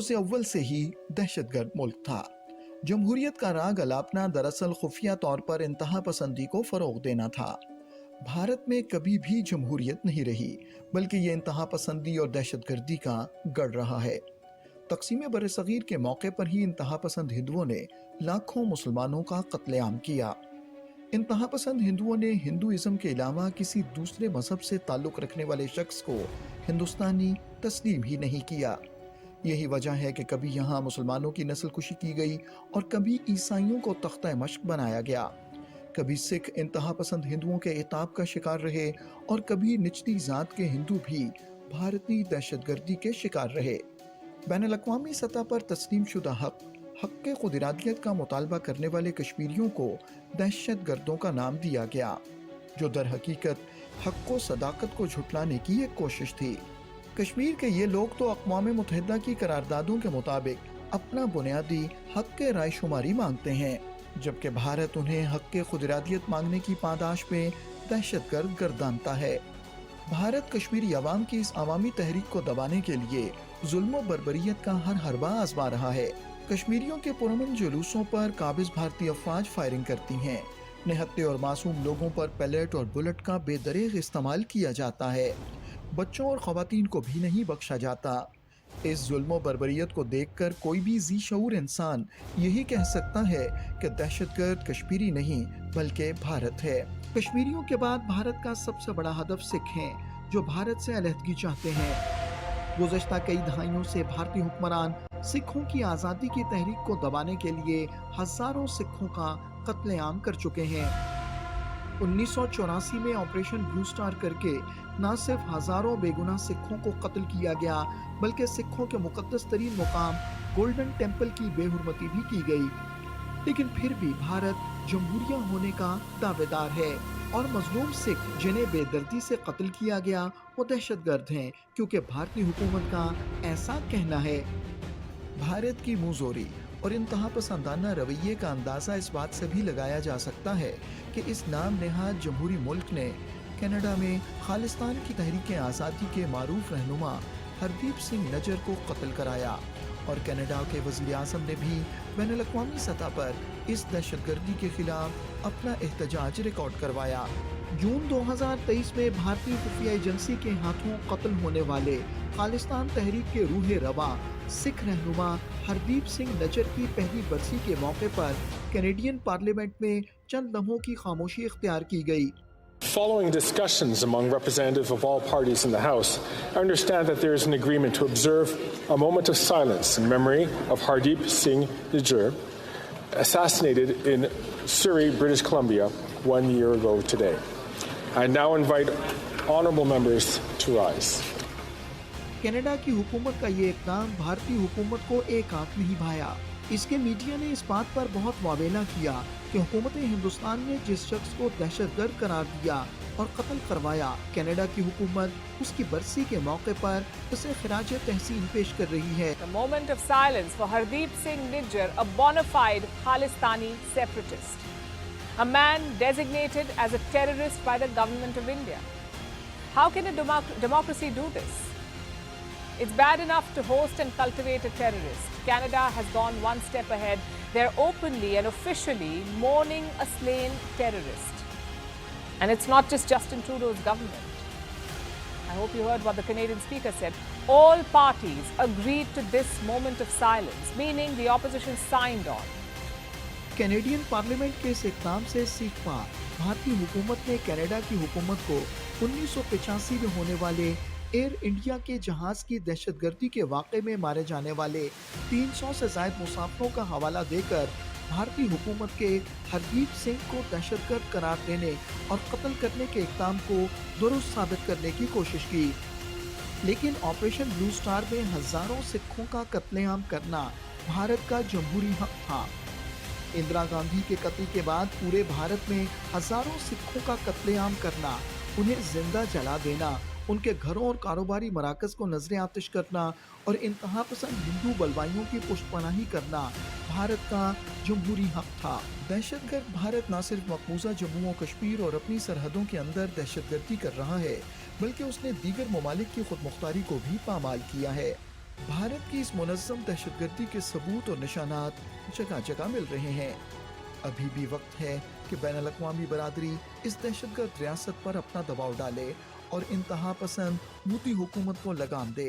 रोज़ अव्वल से ही दहशतगर्द मुल्क था। जमहूरियत का राग अलापना दरअसल खुफिया तौर पर इंतहा पसंदी को फ़रोग़ देना था। भारत में कभी भी जमहूरियत नहीं रही, बल्कि ये इंतहा पसंदी और दहशतगर्दी का गढ़ रहा है। तक़सीम बरसग़ीर के मौके पर ही इंतहा पसंद हिंदुओं ने लाखों मुसलमानों का कत्लेआम किया। इंतहा पसंद हिंदुओं ने हिंदुइज़्म के अलावा किसी दूसरे मजहब से ताल्लुक़ रखने वाले शख्स को हिंदुस्तानी तस्लीम ही नहीं किया। यही वजह है कि कभी यहाँ मुसलमानों की नस्ल कुशी की गई और कभी ईसाइयों को तख्ता मश्क बनाया गया। कभी सिख इंतहा पसंद हिंदुओं के इताब का शिकार रहे और कभी निचली ज़ात के हिंदू भी भारतीय दहशतगर्दी के शिकार रहे। बैनुल-अक़वामी सतह पर तस्लीम शुदा हक़ खुद इरादियत का मुतालबा करने वाले कश्मीरियों को दहशतगर्दों का नाम दिया गया, जो दर हकीकत हक़ व सदाकत को झुटलाने की एक कोशिश थी। कश्मीर के ये लोग तो अक़वाम मुत्तहिदा की करारदादों के मुताबिक अपना बुनियादी हक़ के राय शुमारी मांगते हैं, जबकि भारत उन्हें हक़ खुद इरादियत मांगने की पादाश में दहशतगर्द गर्दानता है। भारत कश्मीरी अवाम की इस अवामी तहरीक को दबाने के लिए जुल्म व बर्बरियत का हर हरबा आजमा रहा है। कश्मीरियों के पुरअमन जुलूसों पर काबिज भारतीय अफवाज फायरिंग करती हैं। निहत्ते और मासूम लोगों पर पैलेट और बुलेट का बेदरेग इस्तेमाल किया जाता है। बच्चों और ख़वातीन को भी नहीं बख्शा जाता। इस जुल्म व बर्बरियत को देखकर कोई भी ज़ी शऊर इंसान यही कह सकता है कि दहशतगर्द कश्मीरी नहीं बल्कि भारत है। कश्मीरियों के बाद भारत का सबसे बड़ा हदफ सिख हैं, जो भारत से अलहदगी चाहते हैं। गुज़श्ता कई दहाइयों से भारतीय हुक्मरान सिखों की आज़ादी की तहरीक को दबाने के लिए हज़ारों सिखों का कत्लेआम कर चुके हैं। 1984 में ऑपरेशन ब्लू स्टार करके न सिर्फ हज़ारों बेगुनाह सिखों को कत्ल किया गया, बल्कि सिखों के मुक़द्दस तरीन मुकाम गोल्डन टेम्पल की बेहुरमती भी की गई। लेकिन फिर भी भारत जमहूरिया होने का दावेदार है और मजलूम सिख जिन्हें बेदर्दी से कत्ल किया गया वो दहशतगर्द हैं, क्योंकि भारतीय हुकूमत का ऐसा कहना है। भारत की मुंहजोरी और इंतहा पसंदाना रवैये का अंदाज़ा इस बात से भी लगाया जा सकता है कि इस नाम नेहाद जमहूरी मुल्क ने कनाडा में खालिस्तान की तहरीक आज़ादी के मारूफ रहनुमा हरदीप सिंह नजर को कत्ल कराया और कनाडा के वज़ीर आज़म ने भी बैनुल-अक़वामी सतह पर इस दहशतगर्दी के खिलाफ अपना एहतजाज रिकॉर्ड करवाया। जून 2023 में भारतीय खुफिया एजेंसी के हाथों कत्ल होने वाले खालिस्तान तहरीक के रूह रवा सिख रहनुमा हरदीप सिंह नजर की पहली बरसी के मौके पर कैनेडियन पार्लियामेंट में चंद लम्हों की खामोशी इख्तियार की गई। Following discussions among representatives of all parties in the House, I understand that there is an agreement to observe a moment of silence in memory of Hardeep Singh Nijjar, assassinated in Surrey, British Columbia, 1 year ago today. I now invite honourable members to rise. Canada की हुकूमत का ये इक़दाम भारतीय हुकूमत को एक आंख नहीं भाया। इसके मीडिया ने इस बात पर बहुत वावेला किया कि हुकूमत हिंदुस्तान ने जिस शख्स को दहशतगर्द करार दिया और कत्ल करवाया, कनाडा की हुकूमत उसकी बरसी के मौके पर उसे खिराज तहसीन पेश कर रही है। A moment of silence for Hardeep Singh Nijjar, a bona fide Khalistani separatist, a man designated as a terrorist by the government of India. How can a democracy do this? It's bad enough to host and cultivate a terrorist. Canada has gone one step ahead. They're openly and officially mourning a slain terrorist. And it's not just Justin Trudeau's government. I hope you heard what the Canadian speaker said. All parties agreed to this moment of silence, meaning the opposition signed on. Canadian parliament के इस इक़दाम से सीख पा भारतीय हुकूमत ने Canada की हुकूमत को 1985 में होने वाले एयर इंडिया के जहाज की दहशतगर्दी के वाक़े में मारे जाने वाले 300 से ज़ायद मुसाफिरों का हवाला देकर भारतीय हुकूमत के हरदीप सिंह को दहशतगर्द करार देने और कत्ल करने के इक़दाम को दुरुस्त साबित करने की कोशिश की। लेकिन ऑपरेशन ब्लू स्टार में हज़ारों सिखों का कत्लेआम करना भारत का जमहूरी हक़ था। इंदिरा गांधी के कत्ल के बाद पूरे भारत में हज़ारों सिखों का कत्लेआम करना, उन्हें जिंदा जला देना, उनके घरों और कारोबारी मराकज़ को नजर आतिश करना और इंतहा पसंद हिंदू बलवाइयों की पुष्टपनाही करना भारत का जमहूरी हक़ था। दहशतगर्द भारत न सिर्फ मकबूजा जम्मू और कश्मीर और अपनी सरहदों के अंदर दहशतगर्दी कर रहा है, बल्कि उसने दीगर ममालिक की खुद मुख्तारी को भी पामाल किया है। भारत की इस मुनज़्ज़म दहशतगर्दी के सबूत और निशानात जगह जगह मिल रहे हैं। अभी भी वक्त है कि बैनुल-अक़वामी बरादरी इस दहशतगर्द रियासत पर अपना दबाव डाले और इंतहा पसंद हूती हुकूमत को लगाम दे